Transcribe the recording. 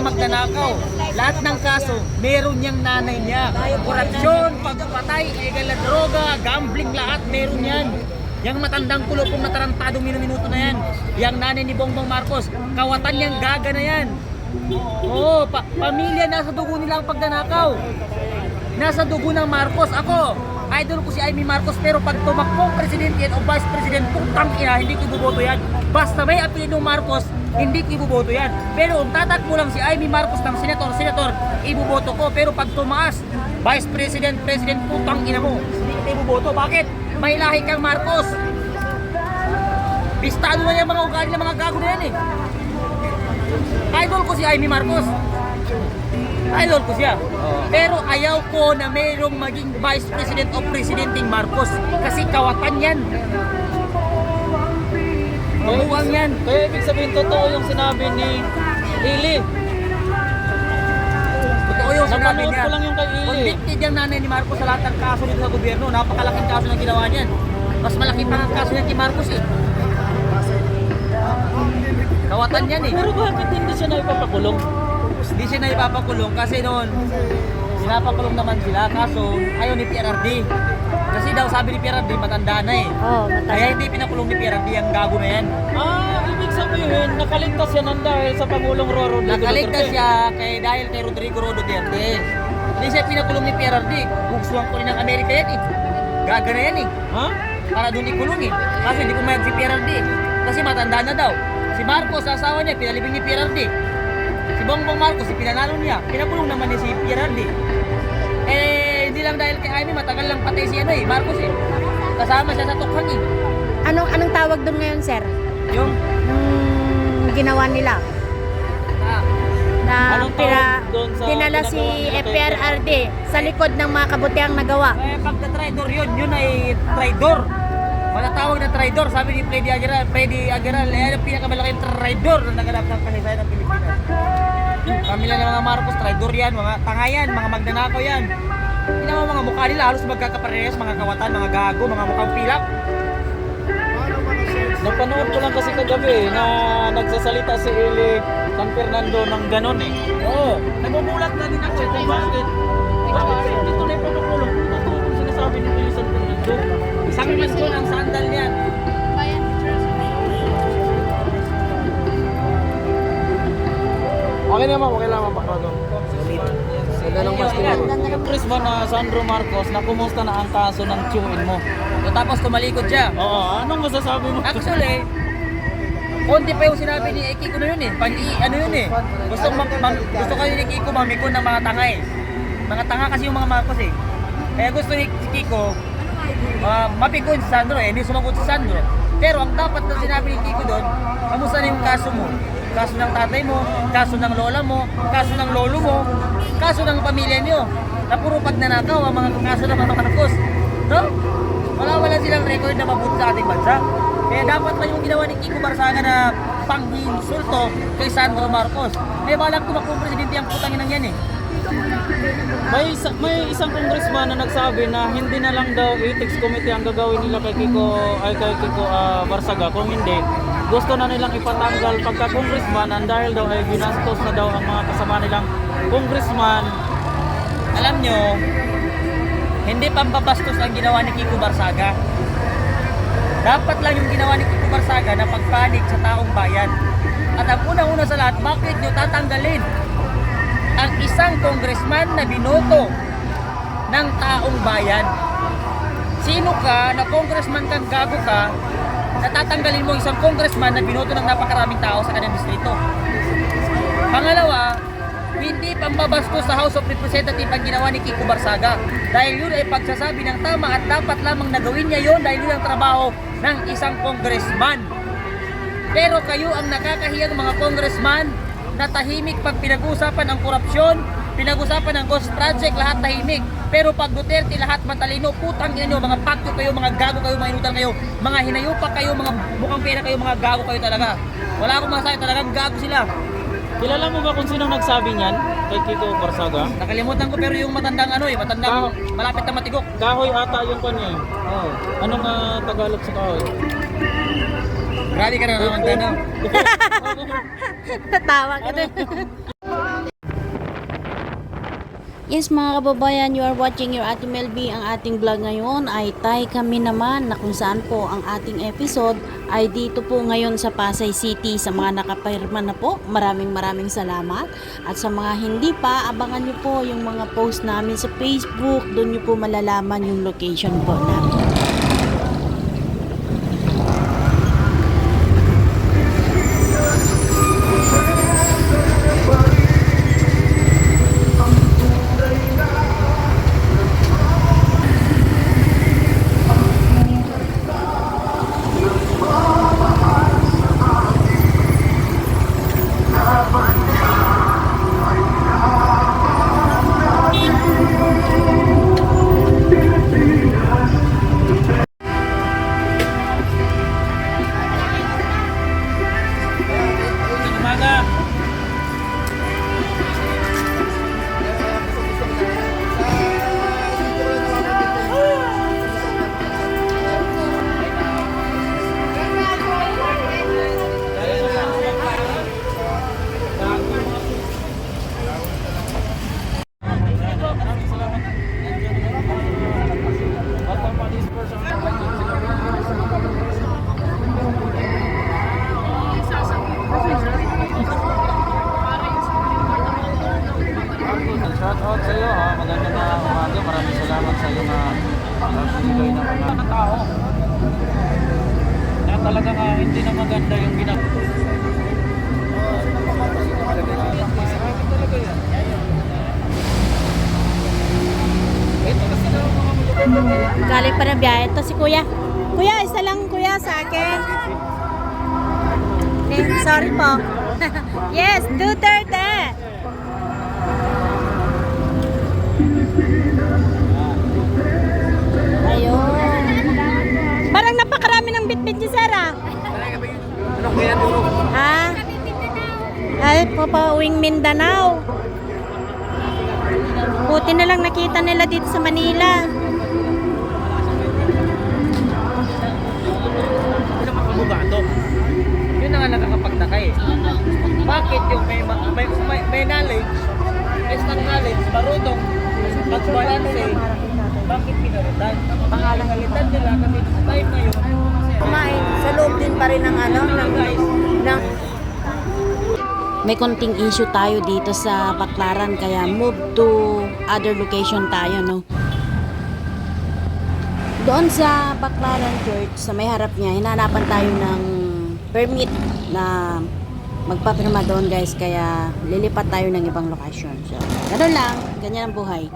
magnanakaw. Lahat ng kaso, meron niyang nanay niya. Korupsyon, pagpatay, illegal na droga, gambling, lahat meron yan. Yang matandang kulupong na tarantadong minuto na yan. Yang nanay ni Bongbong Marcos, kawatan niyang gaga na yan. Oo, pamilya nasa dugo nila ang pagnanakaw. Nasa dugo ng Marcos. Ako, idol ko si Amy Marcos, pero pag tumakbong presidente yan o vice president, putang ina, hindi ko iboboto yan. Basta may apelyido Marcos, hindi ko iboboto yan. Pero kung tatakbo lang si Amy Marcos ng senator, iboboto ko. Pero pag tumaas, vice president, putang ina mo, hindi kita iboboto. Bakit? May lahi kang Marcos. Bistado na yung mga ugali ng mga gago na yan eh. Idol ko si Amy Marcos. Idol ko siya. Pero ayaw ko na mayroong maging vice president o presidenting Marcos. Kasi kawatan yan. Tumuwang yan. Kaya ibig sabihin totoo yung sinabi ni Ili. Totoo yung sinabi Napanood niya. ko lang yung kay Ili. Convicted yung nanay ni Marcos sa lahat ng kaso dito sa gobyerno. Napakalaking kaso na ginawa niyan. Mas malaki pa ang kaso niya kay Marcos eh. Kawatan yan eh. Pero bakit hindi siya naipapakulong? Hindi siya na ipapakulong kasi noon sinapakulong naman sila, kaso ayaw ni PRRD. Kasi daw sabi ni PRRD matanda na eh. Kaya hindi pinakulong ni PRRD ang gago na yan. Ibig sabihin nakaligtas siya ng dahil sa Pangulong Rodrigo Duterte. Nakaligtas siya dahil kay Rodrigo Duterte. Hindi siya pinakulong ni PRRD. Bugsuhan ko rin ng Amerika yan eh. Gaga na yan eh. Ha? Para doon ikulong eh. Kasi hindi pumayag si PRRD. Kasi matanda na daw. Si Marcos, asawa niya, pinalibing ni PRRD. Si Bongbong Marcos, pinanalo niya. Pinakulong naman niya si PRRD. Hindi lang dahil kay Amy, matagal lang patay si Marcos eh. Kasama siya sa tukhang eh. Anong tawag doon ngayon, sir? Yung Ginawa nila na Anong tawag doon sa dinala si ginagawa nila kay PRRD sa likod ng mga kabutihang nagawa. pagka-traidor yun ay traidor. Matatawag na traidor, sabi ni Freddy Aguilar, ang pinakamalaking traidor na naganap ng kasaysayan ng Pilipinas. Pamilya ng mga Marcos, traidor yan, mga tanga yan, mga magnanakaw yan. Hindi naman mga mukha nila, halos magkakaparehas, mga kawatan, mga gago, mga mukhang pilak. Napanood ko lang kasi kagabi na nagsasalita si Ili San Fernando ng ganon eh. Oo, nagugulat na din ako kung bakit. Dito na yung pagkakulong. Ito yung sinasabi ni Ili San Fernando. Isang milyon ang sandal niyan. Okay naman, okay lang pa doon. Ganda ng pastor. Congressman na Sandro Marcos na kumusta na ang kaso ng chewin mo? Tapos tumalikod siya. Oo, anong masasabi mo? Actually, konti pa yung sinabi ni Kiko na yun eh. Ano yun eh. Gusto kayo ni Kiko mamikon ng mga tanga eh. Mga tanga kasi yung mga Marcos eh. Kaya gusto ni Kiko mapikon si Sandro eh. Hindi sumagot si Sandro. Pero ang dapat na sinabi ni Kiko doon, kamusta na yung kaso mo? Kaso ng tatay mo, kaso ng lola mo, kaso ng lolo mo, kaso ng pamilya niyo. Na puro pagnanakaw ang mga kaso ng mga Marcos. No? Wala silang record na mabuti sa ating bansa. Kaya dapat pa yung ginawa ni Kiko Barsaga na pang-insulto kay Sandro Marcos. May balak tumakbong presidente ang putangin ng yan eh. May isang congressman na nagsabi na hindi na lang daw ethics committee ang gagawin nila kay Kiko Barsaga. Kung hindi, gusto na nilang ipatanggal pagka congressman dahil daw ay ginastos na daw ang mga kasama nilang congressman. Alam nyo, hindi pambabastos ang ginawa ni Kiko Barsaga. Dapat lang yung ginawa ni Kiko Barsaga na pagpanig sa taong bayan. At ang unang-una sa lahat, bakit nyo tatanggalin ang isang congressman na binoto ng taong bayan? Sino ka na congressman kang gago ka, natatanggalin mo isang congressman na binoto ng napakaraming tao sa kanyang distrito? Pangalawa, hindi pambabastos sa House of Representatives ang ginawa ni Kiko Barsaga. Dahil yun ay pagsasabi ng tama at dapat lamang nagawin niya yun dahil yun ang trabaho ng isang congressman. Pero kayo ang nakakahiyang mga congressman na tahimik pag pinag-usapan ang korupsyon, pinag-usapan ang ghost project, lahat tahimik. Pero pag Duterte, lahat matalino, putang ina nyo, mga pakyo kayo, mga gago kayo, mga inutal kayo, mga hinayupa kayo, mga bukang pera kayo, mga gago kayo talaga. Wala akong masabi, talagang gago sila. Kilala mo ba kung sino nagsabi niyan kay Kiko Barsaga? Nakalimutan ko pero yung matandang matandang malapit na matigok. Kahoy ata yung kanya eh. Oh. Anong Tagalog sa kahoy? Grabe ka na naman tanong. Tatawa ka doon. Yes mga kababayan, you are watching your Ate Melby. Ang ating vlog ngayon ay Tay Kami Naman, na kung saan po ang ating episode ay dito po ngayon sa Pasay City. Sa mga nakapirma na po, maraming salamat. At sa mga hindi pa, abangan nyo po yung mga post namin sa Facebook. Doon nyo po malalaman yung location po namin. Umaga. Shout out sa iyo ha, magandang umaga. Maraming salamat sa iyo na pagbibigay ng mga tao. Na talagang hindi na maganda yung ginagawa. Talaga yan. Ito kasi na mga Galing pa na biyahe. Ito si Kuya. Kuya, isa lang Kuya sa akin. Sorry po. Yes, Duterte. Ayun. Parang napakarami ng bitbit ni Sarah. Ano kaya duro? Ha? Ay, papauwing Mindanao. Buti na lang nakita nila dito sa Manila. Hindi naman kabugado. Yun na nga nakakapagtaka eh. Bakit yung may knowledge, instant knowledge, marunong mag-balance, bakit pinalitan? Pinalitan nila kasi sa time na yun, Kumain. Sa loob din pa rin ng ng may konting issue tayo dito sa Baclaran kaya move to other location tayo, no. Doon sa Baclaran Church, sa may harap niya, hinahanapan tayo ng permit na magpapirma doon, guys, kaya lilipat tayo ng ibang location. So, ganun lang, ganyan ang buhay.